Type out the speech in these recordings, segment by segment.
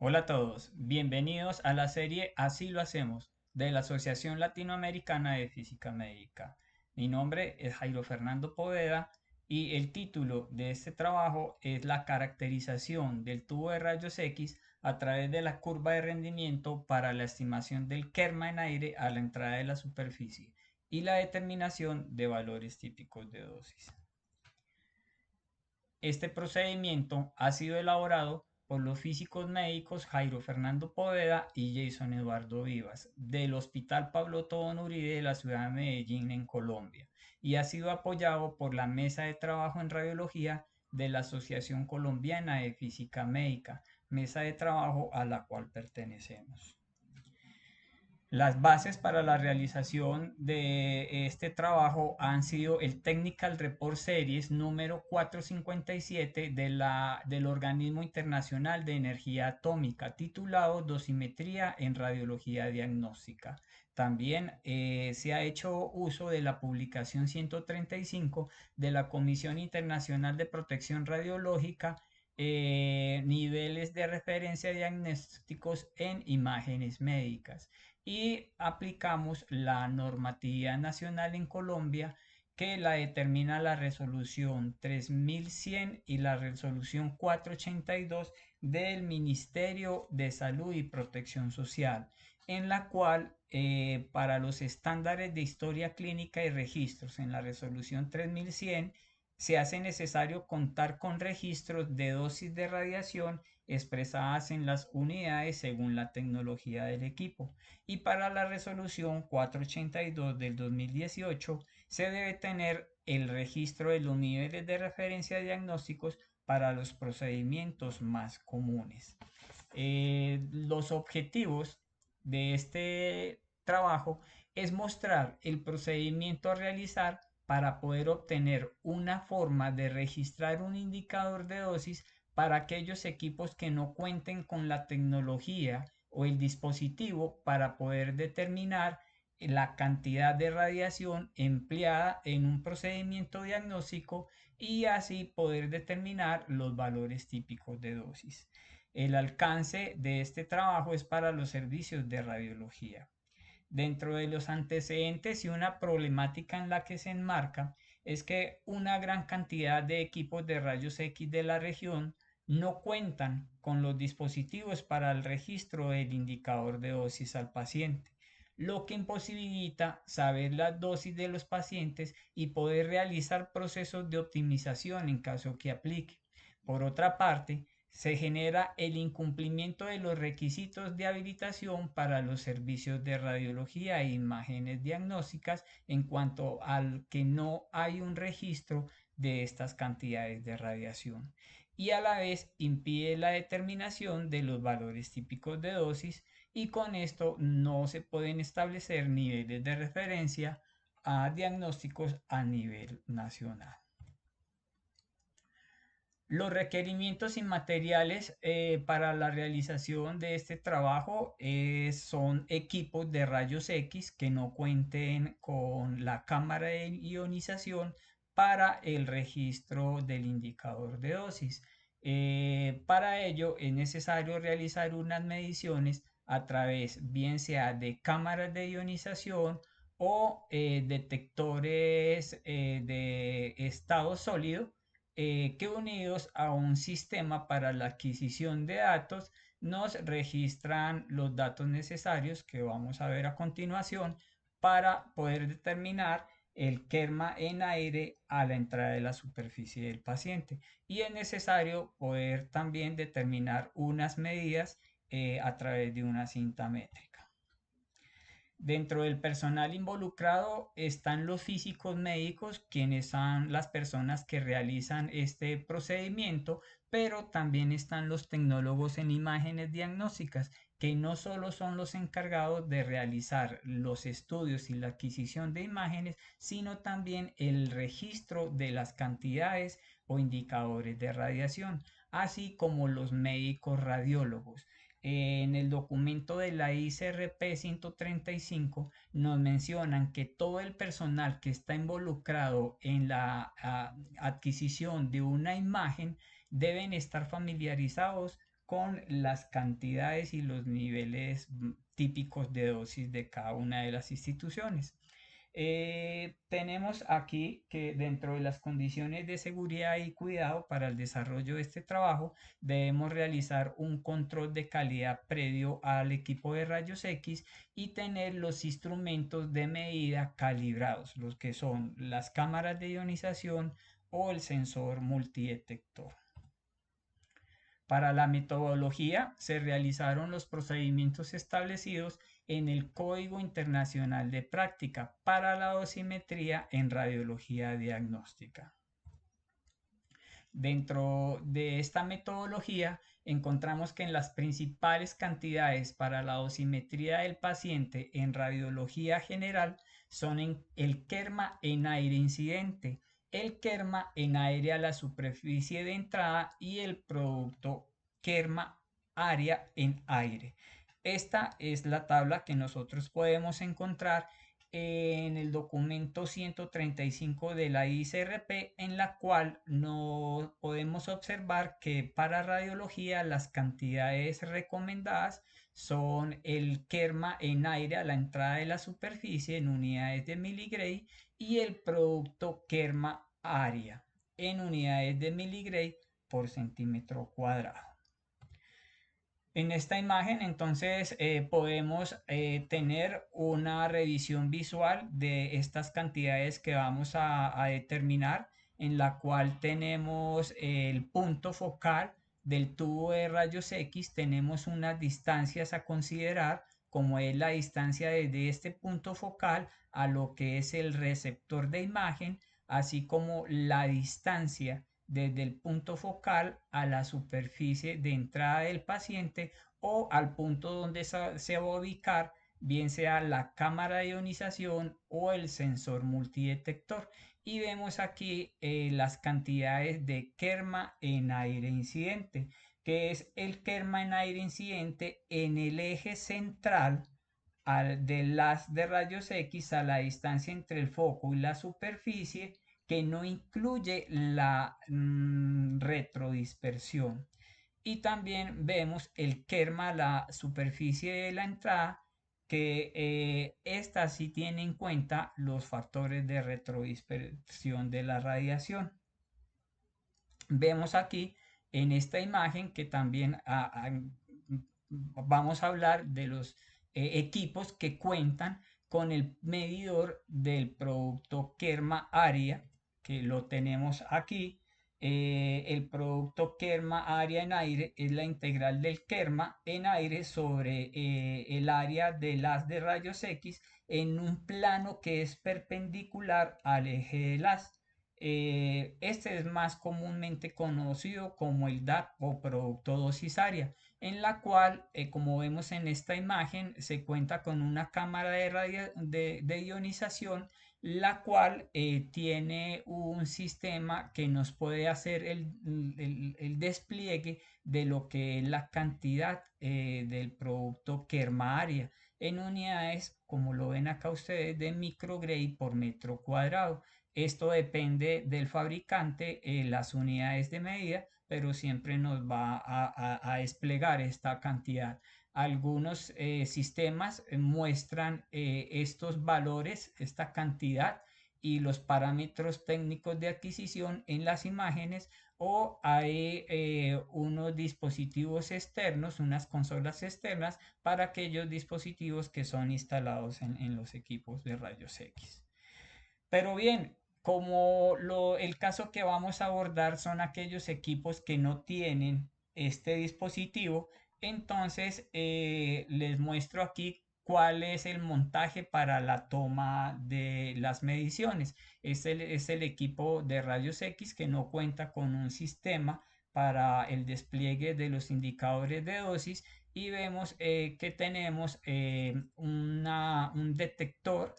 Hola a todos, bienvenidos a la serie Así lo hacemos de la Asociación Latinoamericana de Física Médica. Mi nombre es Jairo Fernando Poveda y el título de este trabajo es la caracterización del tubo de rayos X a través de la curva de rendimiento para la estimación del kerma en aire a la entrada de la superficie y la determinación de valores típicos de dosis. Este procedimiento ha sido elaborado por los físicos médicos Jairo Fernando Poveda y Jason Eduardo Vivas del Hospital Pablo Tobón Uribe de la ciudad de Medellín en Colombia y ha sido apoyado por la Mesa de Trabajo en Radiología de la Asociación Colombiana de Física Médica, mesa de trabajo a la cual pertenecemos. Las bases para la realización de este trabajo han sido el Technical Report Series número 457 del Organismo Internacional de Energía Atómica, titulado Dosimetría en Radiología Diagnóstica. También se ha hecho uso de la publicación 135 de la Comisión Internacional de Protección Radiológica, niveles de referencia diagnósticos en imágenes médicas, y aplicamos la normatividad nacional en Colombia, que la determina la resolución 3100 y la resolución 482 del Ministerio de Salud y Protección Social, en la cual para los estándares de historia clínica y registros en la resolución 3100 se hace necesario contar con registros de dosis de radiación expresadas en las unidades según la tecnología del equipo, y para la resolución 482 del 2018 se debe tener el registro de los niveles de referencia diagnósticos para los procedimientos más comunes. Los objetivos de este trabajo es mostrar el procedimiento a realizar para poder obtener una forma de registrar un indicador de dosis para aquellos equipos que no cuenten con la tecnología o el dispositivo para poder determinar la cantidad de radiación empleada en un procedimiento diagnóstico y así poder determinar los valores típicos de dosis. El alcance de este trabajo es para los servicios de radiología. Dentro de los antecedentes y una problemática en la que se enmarca es que una gran cantidad de equipos de rayos X de la región no cuentan con los dispositivos para el registro del indicador de dosis al paciente, lo que imposibilita saber las dosis de los pacientes y poder realizar procesos de optimización en caso que aplique. Por otra parte, se genera el incumplimiento de los requisitos de habilitación para los servicios de radiología e imágenes diagnósticas en cuanto al que no hay un registro de estas cantidades de radiación, y a la vez impide la determinación de los valores típicos de dosis, y con esto no se pueden establecer niveles de referencia a diagnósticos a nivel nacional. Los requerimientos y materiales para la realización de este trabajo son equipos de rayos X que no cuenten con la cámara de ionización para el registro del indicador de dosis. Para ello es necesario realizar unas mediciones a través bien sea de cámaras de ionización o detectores de estado sólido, que unidos a un sistema para la adquisición de datos nos registran los datos necesarios que vamos a ver a continuación para poder determinar el kerma en aire a la entrada de la superficie del paciente, y es necesario poder también determinar unas medidas a través de una cinta métrica. Dentro del personal involucrado están los físicos médicos, quienes son las personas que realizan este procedimiento, pero también están los tecnólogos en imágenes diagnósticas, que no solo son los encargados de realizar los estudios y la adquisición de imágenes, sino también el registro de las cantidades o indicadores de radiación, así como los médicos radiólogos. En el documento de la ICRP 135 nos mencionan que todo el personal que está involucrado en la adquisición de una imagen deben estar familiarizados con las cantidades y los niveles típicos de dosis de cada una de las instituciones. Tenemos aquí que dentro de las condiciones de seguridad y cuidado para el desarrollo de este trabajo debemos realizar un control de calidad previo al equipo de rayos X y tener los instrumentos de medida calibrados, los que son las cámaras de ionización o el sensor multidetector. Para la metodología se realizaron los procedimientos establecidos en el Código Internacional de Práctica para la dosimetría en radiología diagnóstica. Dentro de esta metodología encontramos que en las principales cantidades para la dosimetría del paciente en radiología general son el kerma en aire incidente, el kerma en aire a la superficie de entrada y el producto kerma área en aire. Esta es la tabla que nosotros podemos encontrar en el documento 135 de la ICRP, en la cual no podemos observar que para radiología las cantidades recomendadas son el kerma en aire a la entrada de la superficie en unidades de miligray y el producto kerma área en unidades de miligray por centímetro cuadrado. En esta imagen entonces podemos tener una revisión visual de estas cantidades que vamos a determinar, en la cual tenemos el punto focal del tubo de rayos X, tenemos unas distancias a considerar, como es la distancia desde este punto focal a lo que es el receptor de imagen, así como la distancia desde el punto focal a la superficie de entrada del paciente o al punto donde se va a ubicar, bien sea la cámara de ionización o el sensor multidetector. Y vemos aquí las cantidades de kerma en aire incidente, que es el kerma en aire incidente en el eje central del haz de rayos X a la distancia entre el foco y la superficie, que no incluye la retrodispersión. Y también vemos el kerma, la superficie de la entrada, que esta sí tiene en cuenta los factores de retrodispersión de la radiación. Vemos aquí en esta imagen que también vamos a hablar de los equipos que cuentan con el medidor del producto kerma área, que lo tenemos aquí. El producto kerma área en aire es la integral del kerma en aire sobre el área del haz de rayos X en un plano que es perpendicular al eje del haz. Este es más comúnmente conocido como el DAP o producto dosis área, en la cual, como vemos en esta imagen, se cuenta con una cámara de ionización, la cual tiene un sistema que nos puede hacer el despliegue de lo que es la cantidad del producto kerma área en unidades, como lo ven acá ustedes, de microgray por metro cuadrado. Esto depende del fabricante, las unidades de medida, pero siempre nos va a desplegar esta cantidad. Algunos sistemas muestran estos valores, esta cantidad y los parámetros técnicos de adquisición en las imágenes, o hay unos dispositivos externos, unas consolas externas para aquellos dispositivos que son instalados en los equipos de rayos X. Pero bien, como el caso que vamos a abordar son aquellos equipos que no tienen este dispositivo, entonces les muestro aquí cuál es el montaje para la toma de las mediciones. Es el equipo de rayos X que no cuenta con un sistema para el despliegue de los indicadores de dosis, y vemos que tenemos un detector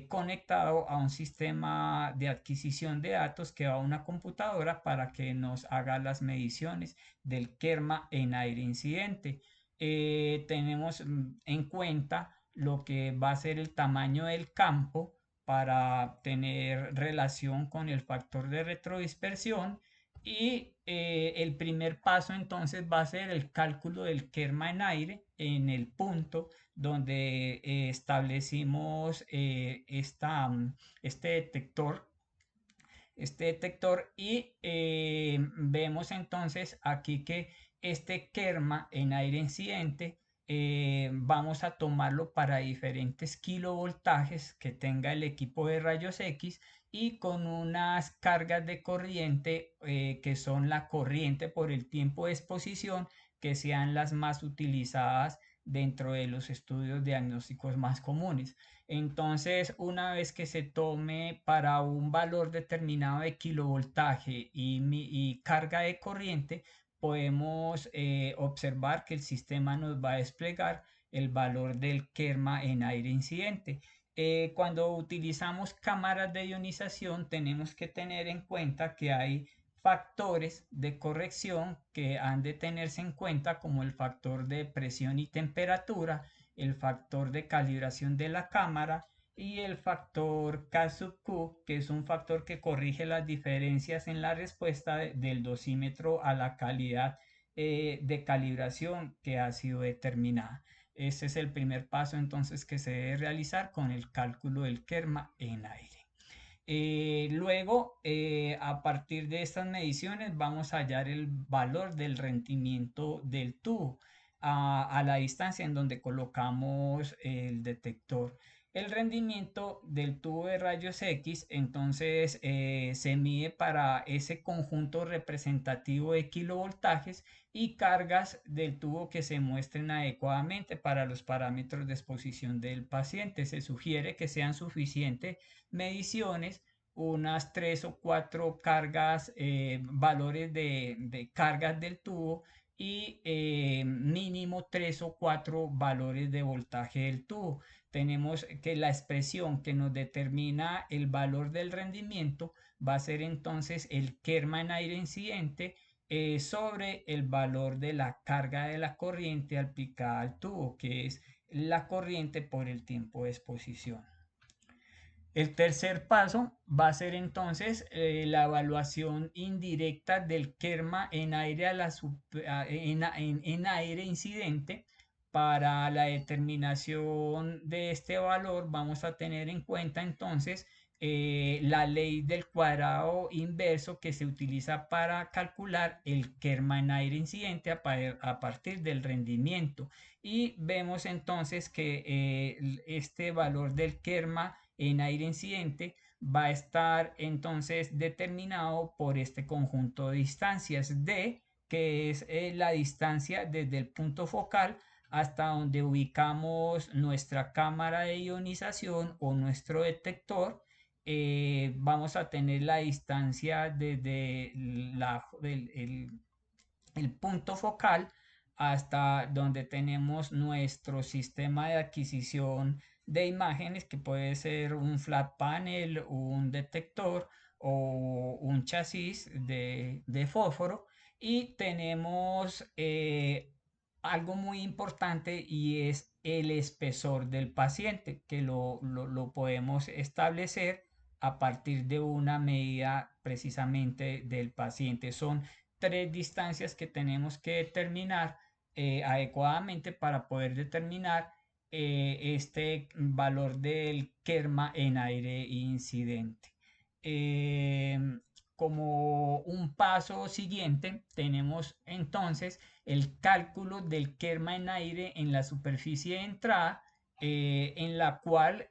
conectado a un sistema de adquisición de datos que va a una computadora para que nos haga las mediciones del kerma en aire incidente. Tenemos en cuenta lo que va a ser el tamaño del campo para tener relación con el factor de retrodispersión. Y el primer paso entonces va a ser el cálculo del kerma en aire en el punto donde establecimos este detector y vemos entonces aquí que este kerma en aire incidente vamos a tomarlo para diferentes kilovoltajes que tenga el equipo de rayos X y con unas cargas de corriente que son la corriente por el tiempo de exposición que sean las más utilizadas dentro de los estudios diagnósticos más comunes. Entonces, una vez que se tome para un valor determinado de kilovoltaje y carga de corriente, podemos observar que el sistema nos va a desplegar el valor del kerma en aire incidente. Cuando utilizamos cámaras de ionización, tenemos que tener en cuenta que hay factores de corrección que han de tenerse en cuenta, como el factor de presión y temperatura, el factor de calibración de la cámara y el factor K sub Q, que es un factor que corrige las diferencias en la respuesta del dosímetro a la calidad de calibración que ha sido determinada. Este es el primer paso entonces que se debe realizar con el cálculo del kerma en aire. Luego, a partir de estas mediciones, vamos a hallar el valor del rendimiento del tubo a la distancia en donde colocamos el detector. El rendimiento del tubo de rayos X, entonces, se mide para ese conjunto representativo de kilovoltajes y cargas del tubo que se muestren adecuadamente para los parámetros de exposición del paciente. Se sugiere que sean suficientes mediciones, unas 3 o 4 cargas, valores de cargas del tubo y mínimo 3 o 4 valores de voltaje del tubo. Tenemos que la expresión que nos determina el valor del rendimiento va a ser entonces el kerma en aire incidente sobre el valor de la carga de la corriente aplicada al tubo, que es la corriente por el tiempo de exposición. El tercer paso va a ser entonces la evaluación indirecta del kerma en aire, en aire incidente. Para la determinación de este valor vamos a tener en cuenta entonces la ley del cuadrado inverso que se utiliza para calcular el kerma en aire incidente a partir del rendimiento. Y vemos entonces que este valor del kerma en aire incidente va a estar entonces determinado por este conjunto de distancias D, que es la distancia desde el punto focal hasta donde ubicamos nuestra cámara de ionización o nuestro detector. Vamos a tener la distancia desde el punto focal hasta donde tenemos nuestro sistema de adquisición de imágenes, que puede ser un flat panel, un detector o un chasis de fósforo. Y tenemos algo muy importante y es el espesor del paciente, que lo podemos establecer a partir de una medida precisamente del paciente. Son 3 distancias que tenemos que determinar adecuadamente para poder determinar este valor del kerma en aire incidente. Como un paso siguiente, tenemos entonces el cálculo del kerma en aire en la superficie de entrada, en la cual,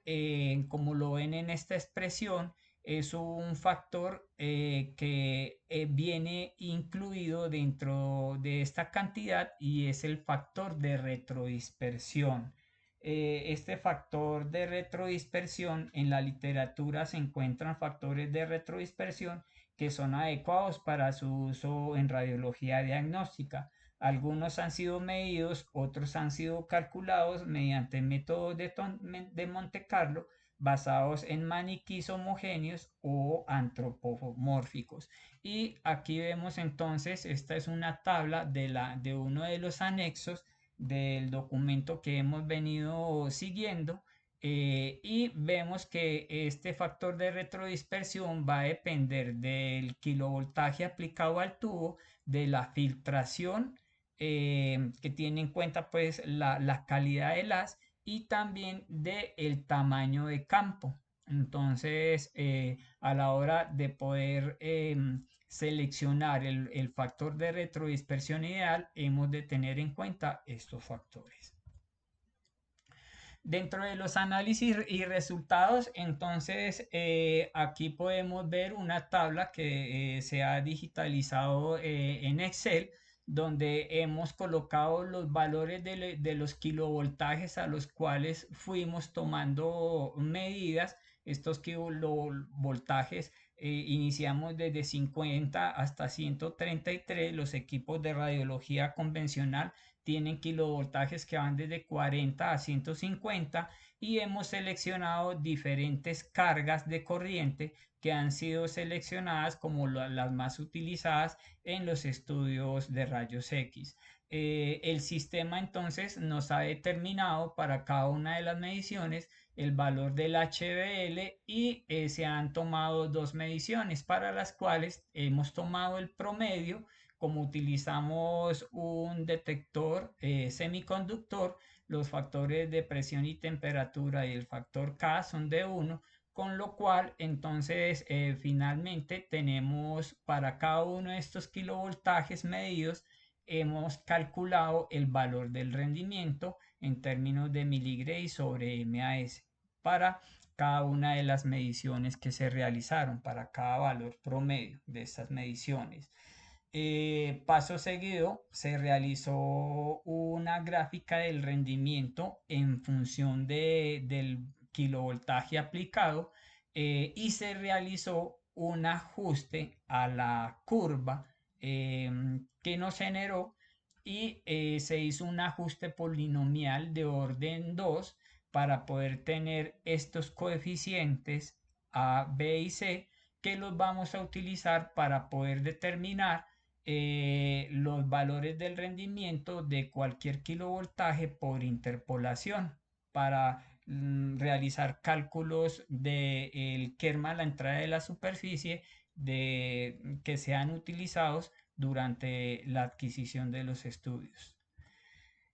como lo ven en esta expresión, es un factor que viene incluido dentro de esta cantidad y es el factor de retrodispersión. Este factor de retrodispersión, en la literatura se encuentran factores de retrodispersión que son adecuados para su uso en radiología diagnóstica. Algunos han sido medidos, otros han sido calculados mediante métodos de Monte Carlo basados en maniquís homogéneos o antropomórficos. Y aquí vemos entonces, esta es una tabla de uno de los anexos del documento que hemos venido siguiendo, Y vemos que este factor de retrodispersión va a depender del kilovoltaje aplicado al tubo, de la filtración, que tiene en cuenta pues la calidad del haz y también del tamaño de campo. Entonces, a la hora de poder seleccionar el factor de retrodispersión ideal, hemos de tener en cuenta estos factores. Dentro de los análisis y resultados, entonces aquí podemos ver una tabla que se ha digitalizado en Excel, donde hemos colocado los valores de los kilovoltajes a los cuales fuimos tomando medidas. Estos kilovoltajes iniciamos desde 50 hasta 133. Los equipos de radiología convencional tienen kilovoltajes que van desde 40 a 150 y hemos seleccionado diferentes cargas de corriente que han sido seleccionadas como las más utilizadas en los estudios de rayos X. El sistema entonces nos ha determinado para cada una de las mediciones el valor del HBL y se han tomado dos mediciones para las cuales hemos tomado el promedio. Como utilizamos un detector semiconductor, los factores de presión y temperatura y el factor K son de 1, con lo cual entonces finalmente tenemos para cada uno de estos kilovoltajes medidos, hemos calculado el valor del rendimiento en términos de miligrey sobre MAS para cada una de las mediciones que se realizaron, para cada valor promedio de estas mediciones. Paso seguido, se realizó una gráfica del rendimiento en función del kilovoltaje aplicado, y se realizó un ajuste a la curva que nos generó, y se hizo un ajuste polinomial de orden 2 para poder tener estos coeficientes A, B y C, que los vamos a utilizar para poder determinar los valores del rendimiento de cualquier kilovoltaje por interpolación para realizar cálculos del kerma a la entrada de la superficie que sean utilizados durante la adquisición de los estudios.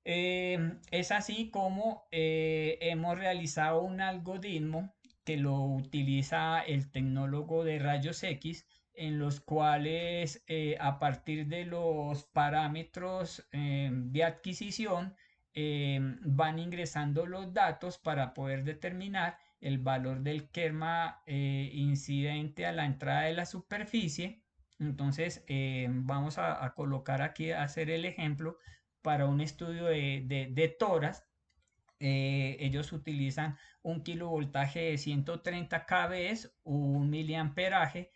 Es así como hemos realizado un algoritmo que lo utiliza el tecnólogo de rayos X, en los cuales a partir de los parámetros de adquisición van ingresando los datos para poder determinar el valor del kerma incidente a la entrada de la superficie. Entonces vamos a colocar aquí a hacer el ejemplo para un estudio de toras. Ellos utilizan un kilovoltaje de 130 kV, un miliamperaje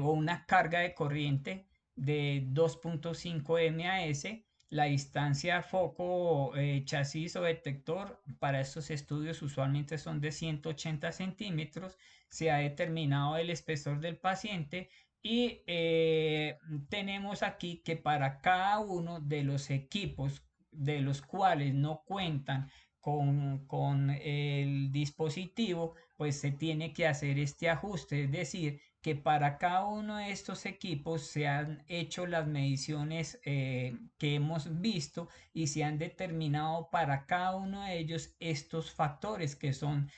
o una carga de corriente de 2.5 MAS. La distancia foco, chasis o detector para estos estudios usualmente son de 180 centímetros. Se ha determinado el espesor del paciente y tenemos aquí que para cada uno de los equipos de los cuales no cuentan con el dispositivo, pues se tiene que hacer este ajuste, es decir, que para cada uno de estos equipos se han hecho las mediciones que hemos visto y se han determinado para cada uno de ellos estos factores que son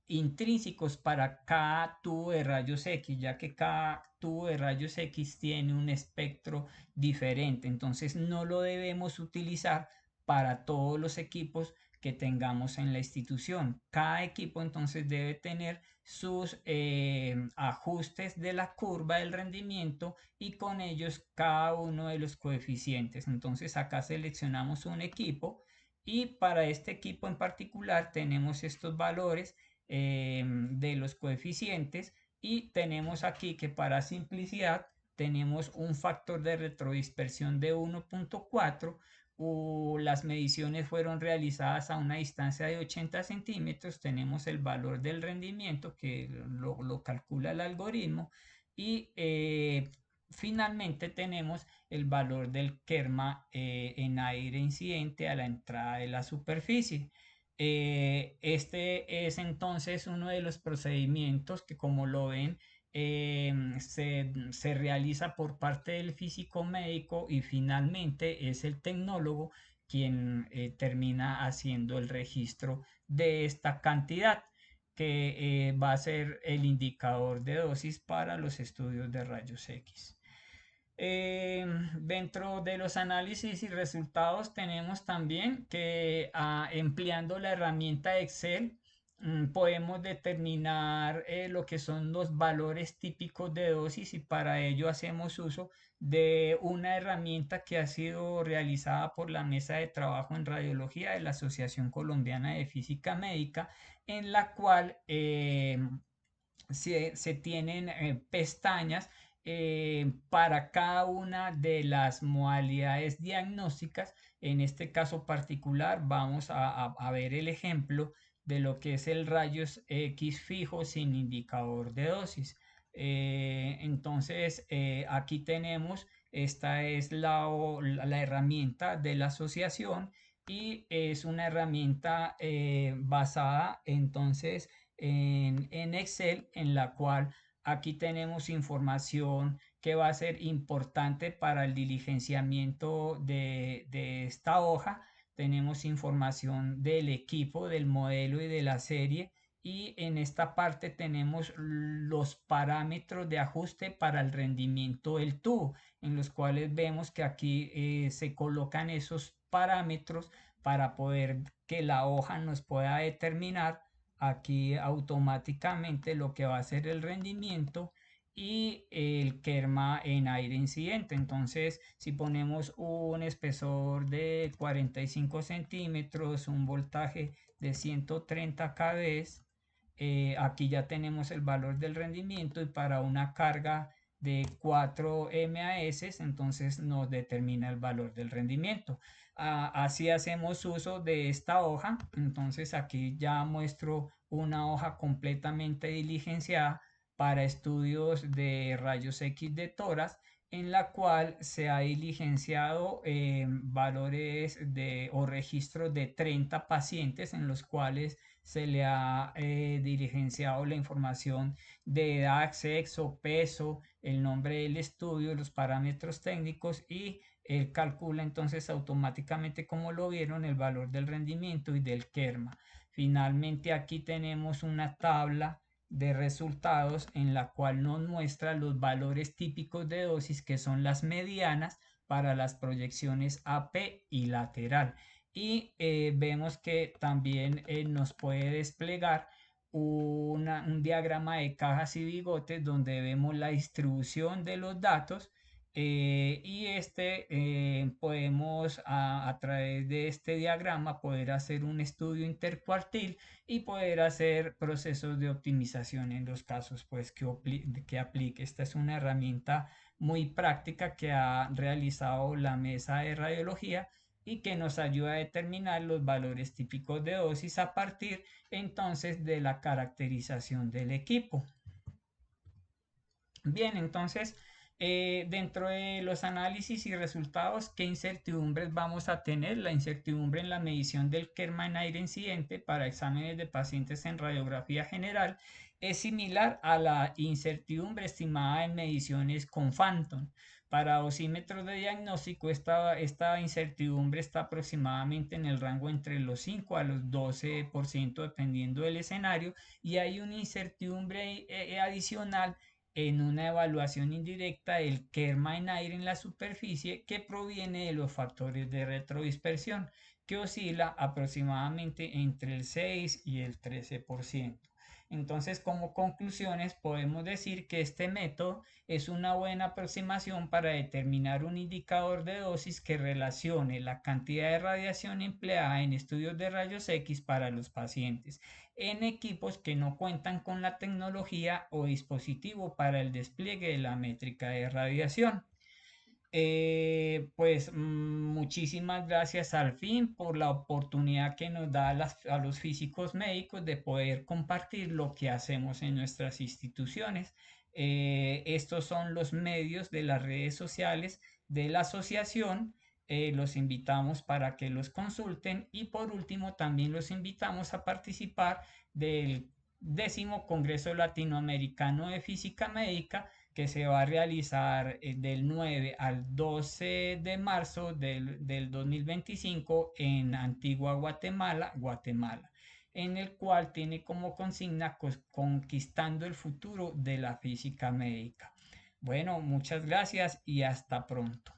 intrínsecos para cada tubo de rayos X, ya que cada tubo de rayos X tiene un espectro diferente, entonces no lo debemos utilizar para todos los equipos que tengamos en la institución. Cada equipo entonces debe tener sus ajustes de la curva del rendimiento y con ellos cada uno de los coeficientes. Entonces acá seleccionamos un equipo y para este equipo en particular tenemos estos valores de los coeficientes, y tenemos aquí que para simplicidad tenemos un factor de retrodispersión de 1.4. Las mediciones fueron realizadas a una distancia de 80 centímetros. Tenemos el valor del rendimiento que lo calcula el algoritmo, y finalmente tenemos el valor del kerma en aire incidente a la entrada de la superficie. Este es entonces uno de los procedimientos que, como lo ven, se realiza por parte del físico médico y finalmente es el tecnólogo quien termina haciendo el registro de esta cantidad que va a ser el indicador de dosis para los estudios de rayos X. Dentro de los análisis y resultados tenemos también que empleando la herramienta Excel podemos determinar lo que son los valores típicos de dosis y para ello hacemos uso de una herramienta que ha sido realizada por la Mesa de Trabajo en Radiología de la Asociación Colombiana de Física Médica, en la cual se tienen pestañas para cada una de las modalidades diagnósticas. En este caso particular vamos a ver el ejemplo de lo que es el rayos X fijo sin indicador de dosis. Entonces aquí tenemos, esta es la herramienta de la asociación y es una herramienta basada entonces en Excel, en la cual aquí tenemos información que va a ser importante para el diligenciamiento de esta hoja. Tenemos información del equipo, del modelo y de la serie. Y en esta parte tenemos los parámetros de ajuste para el rendimiento del tubo, en los cuales vemos que aquí se colocan esos parámetros para poder que la hoja nos pueda determinar aquí automáticamente lo que va a ser el rendimiento y el kerma en aire incidente. Entonces, si ponemos un espesor de 45 centímetros, un voltaje de 130 kV, aquí ya tenemos el valor del rendimiento y para una carga de 4 MAS, entonces nos determina el valor del rendimiento. Así hacemos uso de esta hoja. Entonces aquí ya muestro una hoja completamente diligenciada para estudios de rayos X de tórax, en la cual se ha diligenciado valores o registros de 30 pacientes en los cuales se le ha diligenciado la información de edad, sexo, peso, el nombre del estudio, los parámetros técnicos y él calcula entonces automáticamente, como lo vieron, el valor del rendimiento y del kerma. Finalmente aquí tenemos una tabla de resultados en la cual nos muestra los valores típicos de dosis que son las medianas para las proyecciones AP y lateral. Y vemos que también nos puede desplegar un diagrama de cajas y bigotes donde vemos la distribución de los datos y podemos a través de este diagrama poder hacer un estudio intercuartil y poder hacer procesos de optimización en los casos pues que aplique. Esta es una herramienta muy práctica que ha realizado la mesa de radiología y que nos ayuda a determinar los valores típicos de dosis a partir entonces de la caracterización del equipo. Bien, entonces, dentro de los análisis y resultados, ¿qué incertidumbres vamos a tener? La incertidumbre en la medición del kerma en aire incidente para exámenes de pacientes en radiografía general es similar a la incertidumbre estimada en mediciones con Phantom. Para dosímetros de diagnóstico, esta incertidumbre está aproximadamente en el rango entre los 5 a los 12% dependiendo del escenario, y hay una incertidumbre adicional en una evaluación indirecta del kerma en aire en la superficie que proviene de los factores de retrodispersión, que oscila aproximadamente entre el 6 y el 13%. Entonces, como conclusiones, podemos decir que este método es una buena aproximación para determinar un indicador de dosis que relacione la cantidad de radiación empleada en estudios de rayos X para los pacientes en equipos que no cuentan con la tecnología o dispositivo para el despliegue de la métrica de radiación. Pues muchísimas gracias al fin por la oportunidad que nos da a los físicos médicos de poder compartir lo que hacemos en nuestras instituciones. Estos son los medios de las redes sociales de la asociación los invitamos para que los consulten y por último también los invitamos a participar del 10º Congreso Latinoamericano de Física Médica que se va a realizar del 9 al 12 de marzo del 2025 en Antigua Guatemala, Guatemala, en el cual tiene como consigna conquistando el futuro de la física médica. Bueno, muchas gracias y hasta pronto.